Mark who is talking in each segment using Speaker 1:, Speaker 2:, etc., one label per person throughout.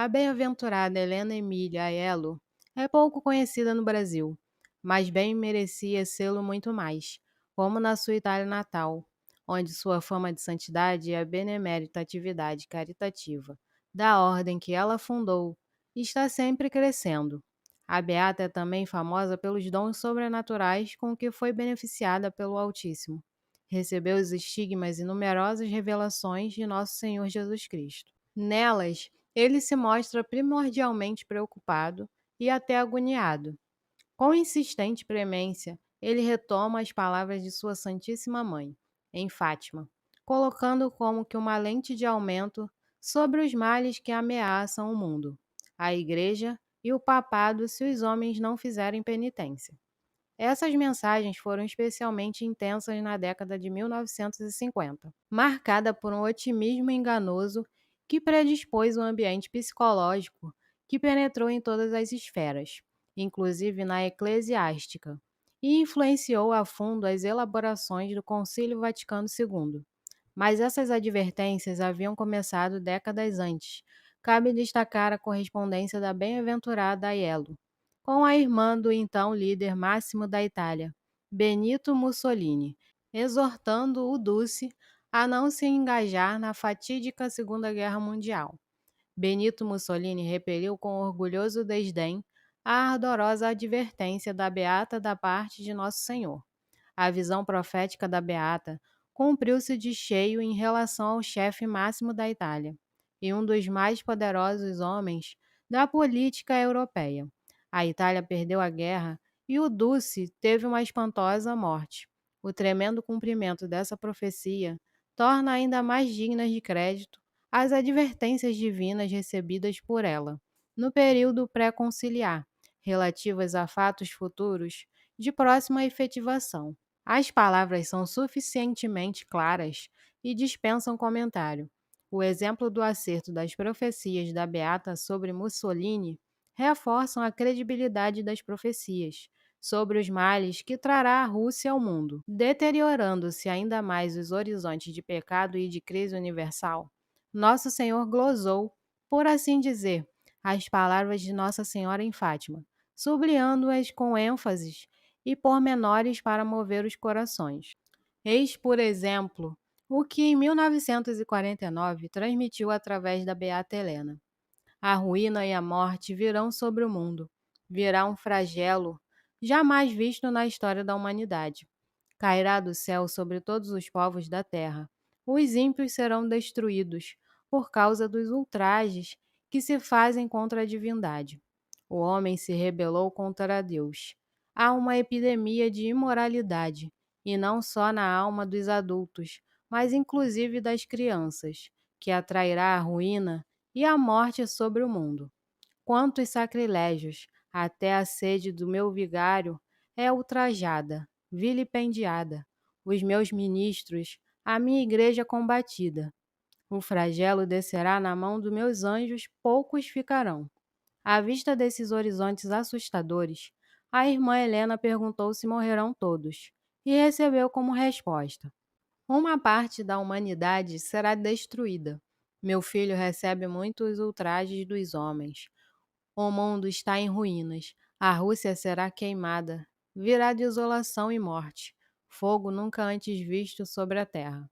Speaker 1: A bem-aventurada Helena Emília Aiello é pouco conhecida no Brasil, mas bem merecia sê-lo muito mais, como na sua Itália natal, onde sua fama de santidade e a benemérita atividade caritativa da ordem que ela fundou está sempre crescendo. A beata é também famosa pelos dons sobrenaturais com que foi beneficiada pelo Altíssimo. Recebeu os estigmas e numerosas revelações de Nosso Senhor Jesus Cristo. Nelas, ele se mostra primordialmente preocupado e até agoniado. Com insistente premência, ele retoma as palavras de sua Santíssima Mãe, em Fátima, colocando como que uma lente de aumento sobre os males que ameaçam o mundo, a Igreja e o Papado se os homens não fizerem penitência. Essas mensagens foram especialmente intensas na década de 1950, marcada por um otimismo enganoso que predispôs o ambiente psicológico que penetrou em todas as esferas, inclusive na eclesiástica, e influenciou a fundo as elaborações do Concílio Vaticano II. Mas essas advertências haviam começado décadas antes. Cabe destacar a correspondência da bem-aventurada Aiello com a irmã do então líder máximo da Itália, Benito Mussolini, exortando o Duce a não se engajar na fatídica Segunda Guerra Mundial. Benito Mussolini repeliu com orgulhoso desdém a ardorosa advertência da Beata da parte de Nosso Senhor. A visão profética da Beata cumpriu-se de cheio em relação ao chefe máximo da Itália e um dos mais poderosos homens da política europeia. A Itália perdeu a guerra e o Duce teve uma espantosa morte. O tremendo cumprimento dessa profecia torna ainda mais dignas de crédito as advertências divinas recebidas por ela, no período pré-conciliar, relativas a fatos futuros de próxima efetivação. As palavras são suficientemente claras e dispensam comentário. O exemplo do acerto das profecias da Beata sobre Mussolini reforçam a credibilidade das profecias sobre os males que trará a Rússia ao mundo, deteriorando-se ainda mais os horizontes de pecado e de crise universal. Nosso Senhor glosou, por assim dizer, as palavras de Nossa Senhora em Fátima, sublinhando-as com ênfases e pormenores para mover os corações. Eis, por exemplo, o que em 1949 transmitiu através da Beata Helena. A ruína e a morte virão sobre o mundo. Virá um flagelo jamais visto na história da humanidade. Cairá do céu sobre todos os povos da terra. Os ímpios serão destruídos por causa dos ultrajes que se fazem contra a divindade. O homem se rebelou contra Deus. Há uma epidemia de imoralidade, e não só na alma dos adultos, mas inclusive das crianças, que atrairá a ruína e a morte sobre o mundo. Quantos sacrilégios, até a sede do meu vigário é ultrajada, vilipendiada, os meus ministros, a minha igreja combatida. O flagelo descerá na mão dos meus anjos, poucos ficarão. À vista desses horizontes assustadores, a irmã Helena perguntou se morrerão todos, e recebeu como resposta: uma parte da humanidade será destruída. Meu filho recebe muitos ultrajes dos homens. O mundo está em ruínas. A Rússia será queimada. Virá desolação e morte. Fogo nunca antes visto sobre a terra.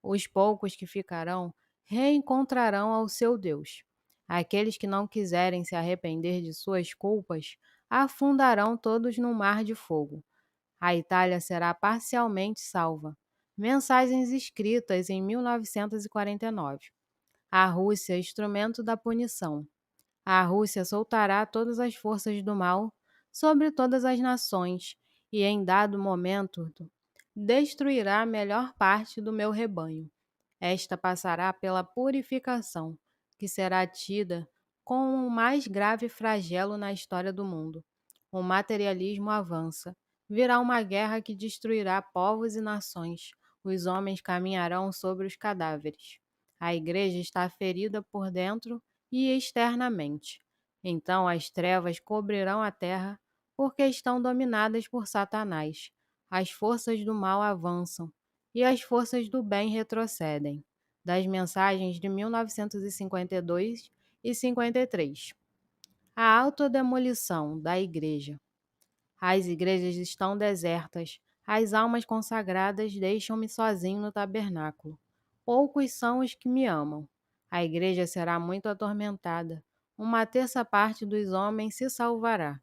Speaker 1: Os poucos que ficarão reencontrarão ao seu Deus. Aqueles que não quiserem se arrepender de suas culpas afundarão todos no mar de fogo. A Itália será parcialmente salva. Mensagens escritas em 1949. A Rússia, instrumento da punição. A Rússia soltará todas as forças do mal sobre todas as nações e, em dado momento, destruirá a melhor parte do meu rebanho. Esta passará pela purificação, que será tida como o mais grave flagelo na história do mundo. O materialismo avança. Virá uma guerra que destruirá povos e nações. Os homens caminharão sobre os cadáveres. A igreja está ferida por dentro e externamente. Então as trevas cobrirão a terra, porque estão dominadas por Satanás. As forças do mal avançam e as forças do bem retrocedem. Das mensagens de 1952 e 53. A autodemolição da igreja. As igrejas estão desertas, as almas consagradas deixam-me sozinho no tabernáculo. Poucos são os que me amam. A igreja será muito atormentada. Uma terça parte dos homens se salvará.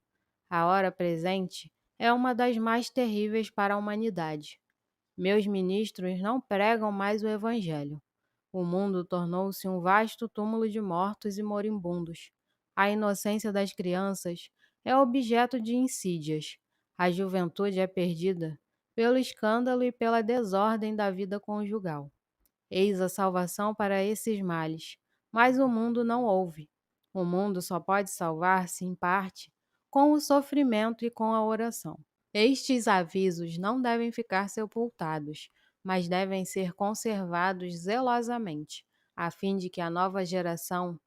Speaker 1: A hora presente é uma das mais terríveis para a humanidade. Meus ministros não pregam mais o Evangelho. O mundo tornou-se um vasto túmulo de mortos e moribundos. A inocência das crianças é objeto de insídias. A juventude é perdida pelo escândalo e pela desordem da vida conjugal. Eis a salvação para esses males, mas o mundo não ouve. O mundo só pode salvar-se, em parte, com o sofrimento e com a oração. Estes avisos não devem ficar sepultados, mas devem ser conservados zelosamente, a fim de que a nova geração,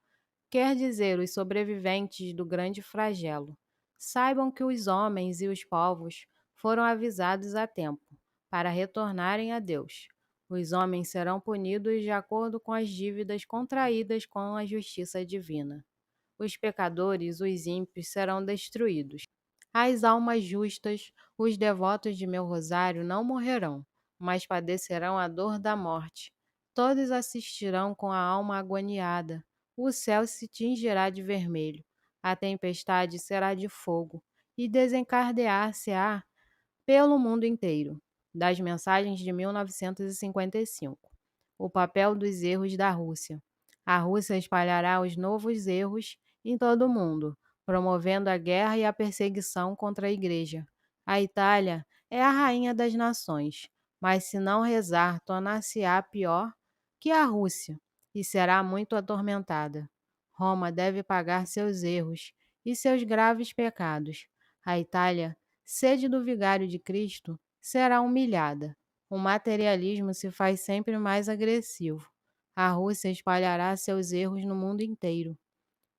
Speaker 1: quer dizer, os sobreviventes do grande flagelo, saibam que os homens e os povos foram avisados a tempo, para retornarem a Deus. Os homens serão punidos de acordo com as dívidas contraídas com a justiça divina. Os pecadores, os ímpios, serão destruídos. As almas justas, os devotos de meu rosário, não morrerão, mas padecerão a dor da morte. Todos assistirão com a alma agoniada. O céu se tingirá de vermelho, a tempestade será de fogo, e desencadear-se-á pelo mundo inteiro. Das mensagens de 1955. O papel dos erros da Rússia. A Rússia espalhará os novos erros em todo o mundo, promovendo a guerra e a perseguição contra a Igreja. A Itália é a rainha das nações, mas se não rezar, tornar-se-á pior que a Rússia e será muito atormentada. Roma deve pagar seus erros e seus graves pecados. A Itália, sede do vigário de Cristo, será humilhada. O materialismo se faz sempre mais agressivo. A Rússia espalhará seus erros no mundo inteiro.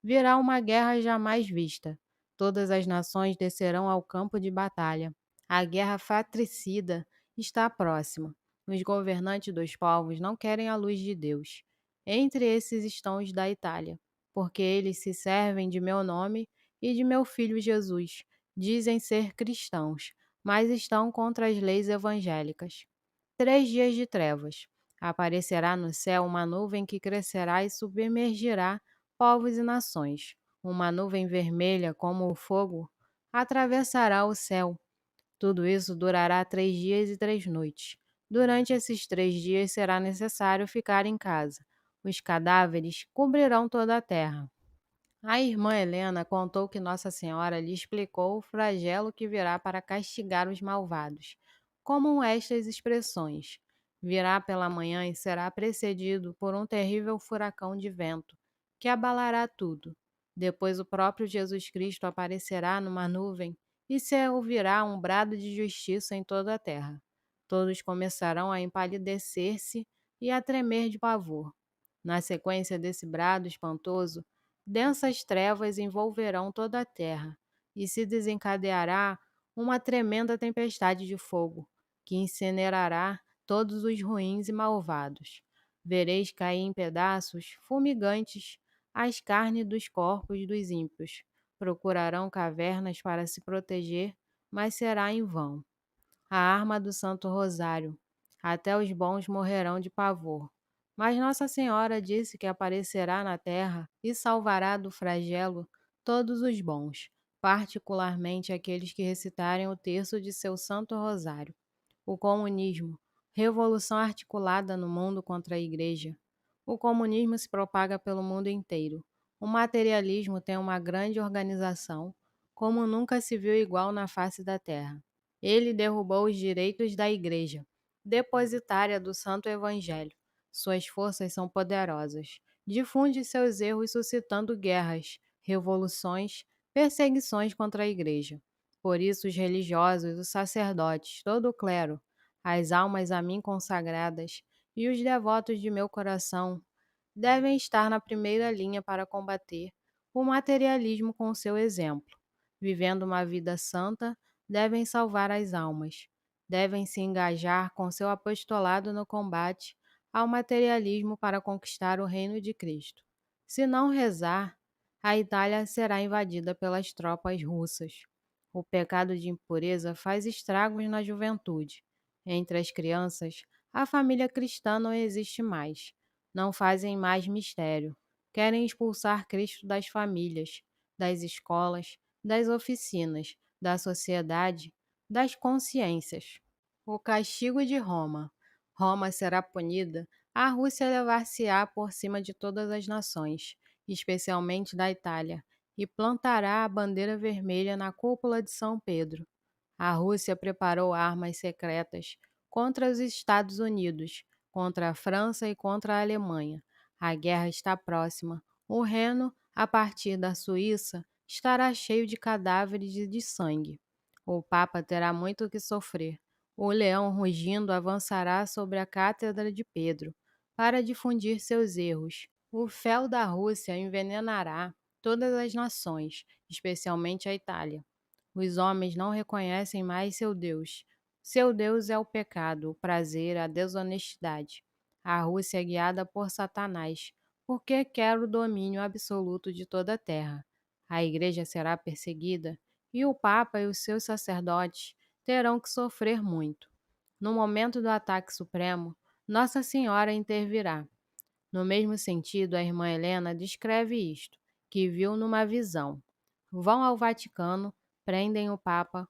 Speaker 1: Virá uma guerra jamais vista. Todas as nações descerão ao campo de batalha. A guerra fratricida está próxima. Os governantes dos povos não querem a luz de Deus. Entre esses estão os da Itália, porque eles se servem de meu nome e de meu filho Jesus. Dizem ser cristãos, mas estão contra as leis evangélicas. 3 dias de trevas. Aparecerá no céu uma nuvem que crescerá e submergirá povos e nações. Uma nuvem vermelha como o fogo atravessará o céu. Tudo isso durará 3 dias e 3 noites. Durante esses 3 dias será necessário ficar em casa. Os cadáveres cobrirão toda a terra. A irmã Helena contou que Nossa Senhora lhe explicou o flagelo que virá para castigar os malvados, como estas expressões: virá pela manhã e será precedido por um terrível furacão de vento, que abalará tudo. Depois o próprio Jesus Cristo aparecerá numa nuvem e se ouvirá um brado de justiça em toda a terra. Todos começarão a empalidecer-se e a tremer de pavor. Na sequência desse brado espantoso, densas trevas envolverão toda a terra, e se desencadeará uma tremenda tempestade de fogo, que incinerará todos os ruins e malvados. Vereis cair em pedaços fumigantes as carnes dos corpos dos ímpios. Procurarão cavernas para se proteger, mas será em vão. A arma do Santo Rosário. Até os bons morrerão de pavor. Mas Nossa Senhora disse que aparecerá na terra e salvará do flagelo todos os bons, particularmente aqueles que recitarem o terço de seu Santo Rosário. O comunismo, revolução articulada no mundo contra a Igreja. O comunismo se propaga pelo mundo inteiro. O materialismo tem uma grande organização, como nunca se viu igual na face da terra. Ele derrubou os direitos da Igreja, depositária do Santo Evangelho. Suas forças são poderosas. Difunde seus erros suscitando guerras, revoluções, perseguições contra a Igreja. Por isso os religiosos, os sacerdotes, todo o clero, as almas a mim consagradas e os devotos de meu coração devem estar na primeira linha para combater o materialismo com seu exemplo. Vivendo uma vida santa, devem salvar as almas. Devem se engajar com seu apostolado no combate ao materialismo para conquistar o reino de Cristo. Se não rezar, a Itália será invadida pelas tropas russas. O pecado de impureza faz estragos na juventude. Entre as crianças, a família cristã não existe mais. Não fazem mais mistério. Querem expulsar Cristo das famílias, das escolas, das oficinas, da sociedade, das consciências. O castigo de Roma. Roma será punida, a Rússia levar-se-á por cima de todas as nações, especialmente da Itália, e plantará a bandeira vermelha na cúpula de São Pedro. A Rússia preparou armas secretas contra os Estados Unidos, contra a França e contra a Alemanha. A guerra está próxima. O Reno, a partir da Suíça, estará cheio de cadáveres e de sangue. O Papa terá muito o que sofrer. O leão rugindo avançará sobre a cátedra de Pedro, para difundir seus erros. O fel da Rússia envenenará todas as nações, especialmente a Itália. Os homens não reconhecem mais seu Deus. Seu Deus é o pecado, o prazer, a desonestidade. A Rússia é guiada por Satanás, porque quer o domínio absoluto de toda a terra. A Igreja será perseguida, e o Papa e os seus sacerdotes terão que sofrer muito. No momento do ataque supremo, Nossa Senhora intervirá. No mesmo sentido, a irmã Helena descreve isto, que viu numa visão. Vão ao Vaticano, prendem o Papa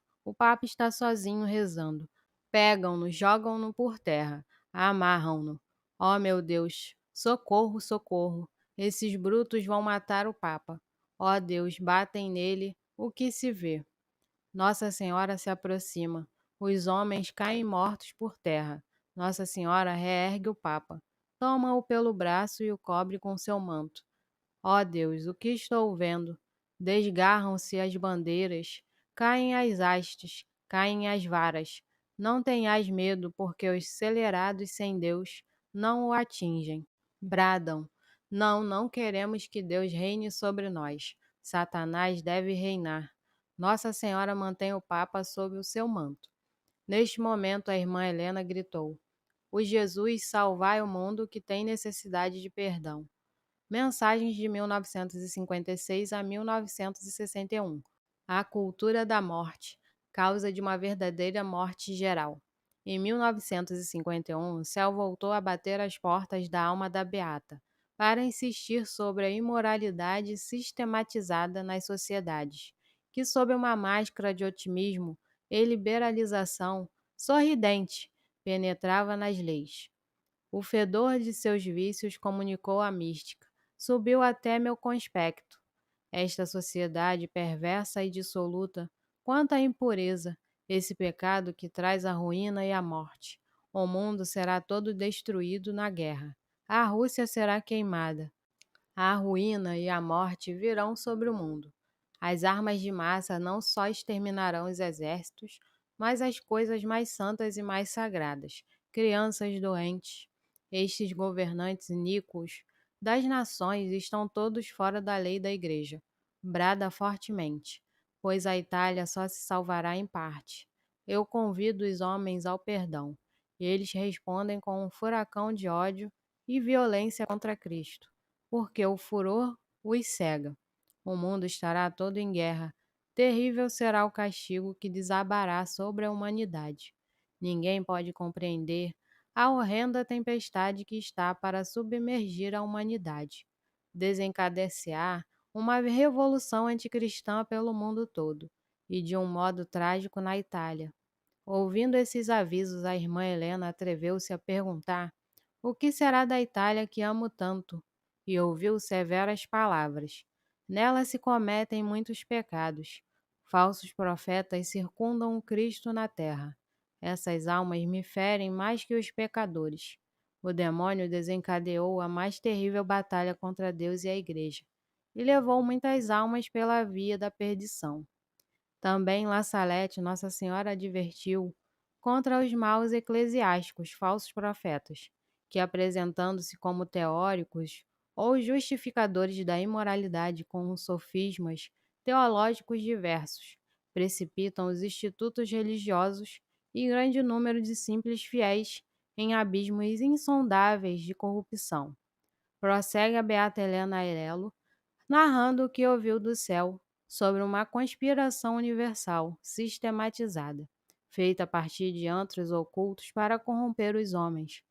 Speaker 1: está sozinho rezando. Pegam-no, jogam-no por terra, amarram-no. Ó meu Deus, socorro, socorro! Esses brutos vão matar o Papa. Ó Deus, batem nele, o que se vê. Nossa Senhora se aproxima. Os homens caem mortos por terra. Nossa Senhora reergue o Papa. Toma-o pelo braço e o cobre com seu manto. Ó Deus, o que estou vendo? Desgarram-se as bandeiras, caem as hastes, caem as varas. Não tenhais medo, porque os celerados sem Deus não o atingem. Bradam: não, não queremos que Deus reine sobre nós. Satanás deve reinar. Nossa Senhora mantém o Papa sob o seu manto. Neste momento, a irmã Helena gritou: O Jesus, salvai o mundo que tem necessidade de perdão. Mensagens de 1956 a 1961. A cultura da morte, causa de uma verdadeira morte geral. Em 1951, o céu voltou a bater às portas da alma da beata, para insistir sobre a imoralidade sistematizada nas sociedades, que sob uma máscara de otimismo e liberalização sorridente penetrava nas leis. O fedor de seus vícios comunicou a mística, subiu até meu conspecto. Esta sociedade perversa e dissoluta, quanta impureza, esse pecado que traz a ruína e a morte. O mundo será todo destruído na guerra. A Rússia será queimada. A ruína e a morte virão sobre o mundo. As armas de massa não só exterminarão os exércitos, mas as coisas mais santas e mais sagradas, crianças doentes. Estes governantes iníquos das nações estão todos fora da lei da Igreja. Brada fortemente, pois a Itália só se salvará em parte. Eu convido os homens ao perdão. Eles respondem com um furacão de ódio e violência contra Cristo, porque o furor os cega. O mundo estará todo em guerra. Terrível será o castigo que desabará sobre a humanidade. Ninguém pode compreender a horrenda tempestade que está para submergir a humanidade. Desencadear uma revolução anticristã pelo mundo todo, e de um modo trágico na Itália. Ouvindo esses avisos, a irmã Helena atreveu-se a perguntar: O que será da Itália que amo tanto? E ouviu severas palavras. Nela se cometem muitos pecados. Falsos profetas circundam o Cristo na terra. Essas almas me ferem mais que os pecadores. O demônio desencadeou a mais terrível batalha contra Deus e a Igreja, e levou muitas almas pela via da perdição. Também La Salette, Nossa Senhora advertiu contra os maus eclesiásticos, falsos profetas, que apresentando-se como teóricos ou justificadores da imoralidade com sofismas teológicos diversos, precipitam os institutos religiosos e grande número de simples fiéis em abismos insondáveis de corrupção. Prossegue a beata Helena Airello, narrando o que ouviu do céu sobre uma conspiração universal sistematizada, feita a partir de antros ocultos para corromper os homens.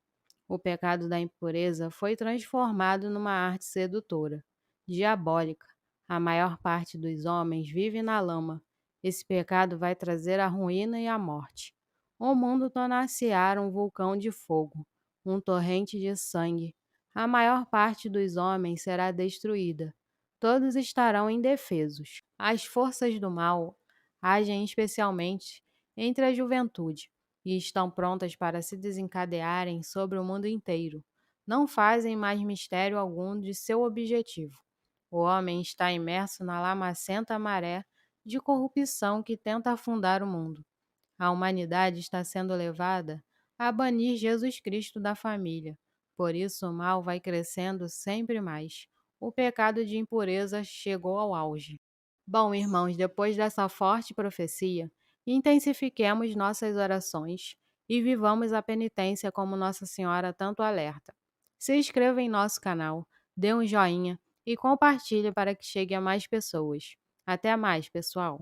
Speaker 1: O pecado da impureza foi transformado numa arte sedutora, diabólica. A maior parte dos homens vive na lama. Esse pecado vai trazer a ruína e a morte. O mundo tornar-se-á um vulcão de fogo, um torrente de sangue. A maior parte dos homens será destruída. Todos estarão indefesos. As forças do mal agem especialmente entre a juventude e estão prontas para se desencadearem sobre o mundo inteiro. Não fazem mais mistério algum de seu objetivo. O homem está imerso na lamacenta maré de corrupção que tenta afundar o mundo. A humanidade está sendo levada a banir Jesus Cristo da família. Por isso o mal vai crescendo sempre mais. O pecado de impureza chegou ao auge. Bom, irmãos, depois dessa forte profecia, intensifiquemos nossas orações e vivamos a penitência como Nossa Senhora tanto alerta. Se inscreva em nosso canal, dê um joinha e compartilhe para que chegue a mais pessoas. Até mais, pessoal!